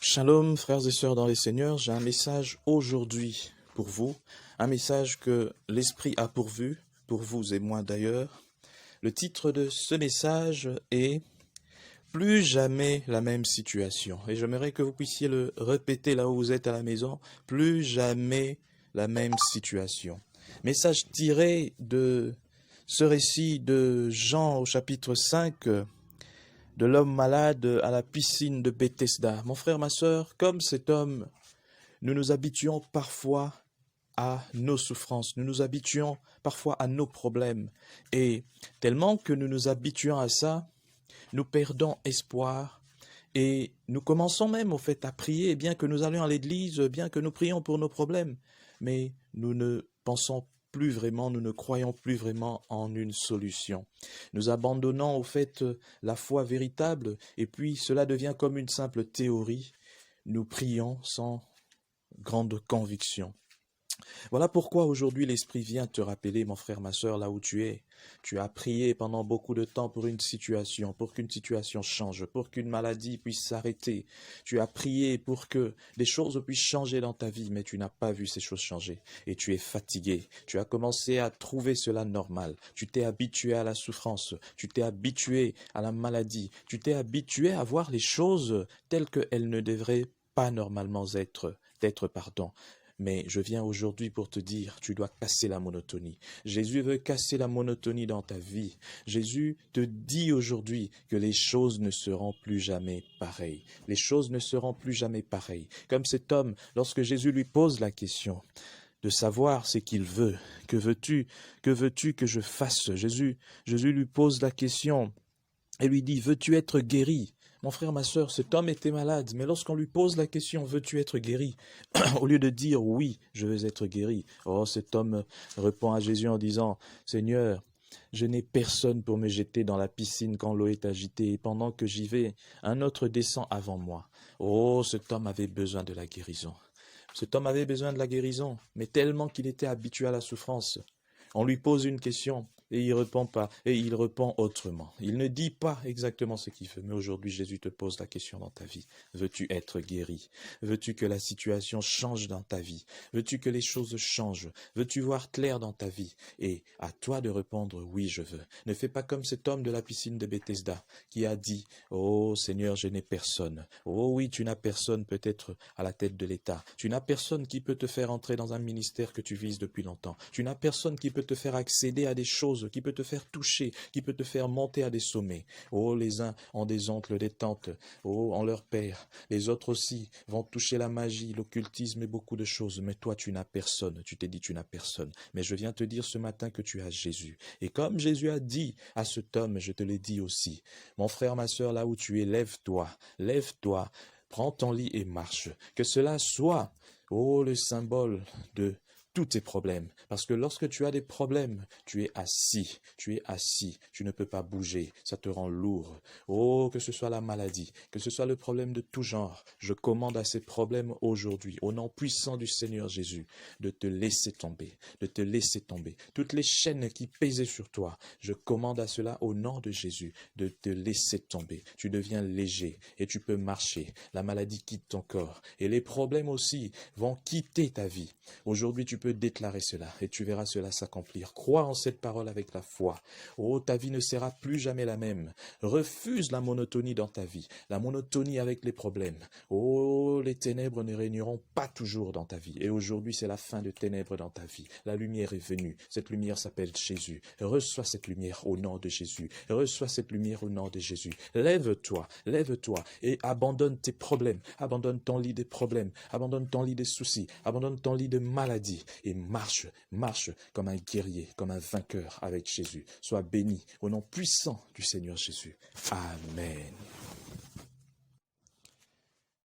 Shalom, frères et sœurs dans les Seigneurs, j'ai un message aujourd'hui pour vous, un message que l'Esprit a pourvu, pour vous et moi d'ailleurs. Le titre de ce message est « Plus jamais la même situation ». Et j'aimerais que vous puissiez le répéter là où vous êtes à la maison, « Plus jamais la même situation ». Message tiré de ce récit de Jean au chapitre 5, de l'homme malade à la piscine de Bethesda. Mon frère, ma sœur, comme cet homme, nous nous habituons parfois à nos souffrances, nous nous habituons parfois à nos problèmes. Et tellement que nous nous habituons à ça, nous perdons espoir et nous commençons même au fait à prier, bien que nous allions à l'église, bien que nous prions pour nos problèmes. Mais nous ne pensons plus vraiment, nous ne croyons plus vraiment en une solution. Nous abandonnons au fait la foi véritable et puis cela devient comme une simple théorie. Nous prions sans grande conviction. Voilà pourquoi aujourd'hui l'Esprit vient te rappeler, mon frère, ma sœur, là où tu es. Tu as prié pendant beaucoup de temps pour une situation, pour qu'une situation change, pour qu'une maladie puisse s'arrêter. Tu as prié pour que des choses puissent changer dans ta vie, mais tu n'as pas vu ces choses changer. Et tu es fatigué. Tu as commencé à trouver cela normal. Tu t'es habitué à la souffrance. Tu t'es habitué à la maladie. Tu t'es habitué à voir les choses telles qu'elles ne devraient pas normalement être. Mais je viens aujourd'hui pour te dire, tu dois casser la monotonie. Jésus veut casser la monotonie dans ta vie. Jésus te dit aujourd'hui que les choses ne seront plus jamais pareilles. Les choses ne seront plus jamais pareilles. Comme cet homme, lorsque Jésus lui pose la question de savoir ce qu'il veut, que veux-tu que je fasse? Jésus lui pose la question et lui dit, veux-tu être guéri? Mon frère, ma sœur, cet homme était malade, mais lorsqu'on lui pose la question, veux-tu être guéri? Au lieu de dire, oui, je veux être guéri. Oh, cet homme répond à Jésus en disant, Seigneur, je n'ai personne pour me jeter dans la piscine quand l'eau est agitée, et pendant que j'y vais, un autre descend avant moi. Oh, cet homme avait besoin de la guérison. Cet homme avait besoin de la guérison, mais tellement qu'il était habitué à la souffrance. On lui pose une question et il répond pas, et il répond autrement. Il ne dit pas exactement ce qu'il veut, mais aujourd'hui Jésus te pose la question dans ta vie. Veux-tu être guéri? Veux-tu que la situation change dans ta vie? Veux-tu que les choses changent? Veux-tu voir clair dans ta vie? Et à toi de répondre, oui, je veux. Ne fais pas comme cet homme de la piscine de Bethesda qui a dit, oh Seigneur, je n'ai personne. Oh oui, tu n'as personne peut-être à la tête de l'État. Tu n'as personne qui peut te faire entrer dans un ministère que tu vises depuis longtemps. Tu n'as personne qui peut te faire accéder à des choses, qui peut te faire toucher, qui peut te faire monter à des sommets. Oh, les uns ont des oncles, des tantes, oh, ont leur père. Les autres aussi vont toucher la magie, l'occultisme et beaucoup de choses. Mais toi, tu n'as personne. Tu t'es dit, tu n'as personne. Mais je viens te dire ce matin que tu as Jésus. Et comme Jésus a dit à cet homme, je te l'ai dit aussi, mon frère, ma sœur, là où tu es, lève-toi, lève-toi, prends ton lit et marche. Que cela soit, oh, le symbole de tous tes problèmes. Parce que lorsque tu as des problèmes, tu es assis, tu ne peux pas bouger, ça te rend lourd. Oh, que ce soit la maladie, que ce soit le problème de tout genre, je commande à ces problèmes aujourd'hui, au nom puissant du Seigneur Jésus, de te laisser tomber, de te laisser tomber. Toutes les chaînes qui pesaient sur toi, je commande à cela au nom de Jésus, de te laisser tomber. Tu deviens léger et tu peux marcher. La maladie quitte ton corps et les problèmes aussi vont quitter ta vie. Aujourd'hui, tu peux déclarer cela et tu verras cela s'accomplir. Crois en cette parole avec la foi. Oh, ta vie ne sera plus jamais la même. Refuse la monotonie dans ta vie, la monotonie avec les problèmes. Oh, les ténèbres ne régneront pas toujours dans ta vie. Et aujourd'hui, c'est la fin de ténèbres dans ta vie. La lumière est venue. Cette lumière s'appelle Jésus. Reçois cette lumière au nom de Jésus. Reçois cette lumière au nom de Jésus. Lève-toi et abandonne tes problèmes. Abandonne ton lit des problèmes. Abandonne ton lit des soucis. Abandonne ton lit de maladie. Et marche comme un guerrier, comme un vainqueur avec Jésus. Sois béni au nom puissant du Seigneur Jésus. Amen.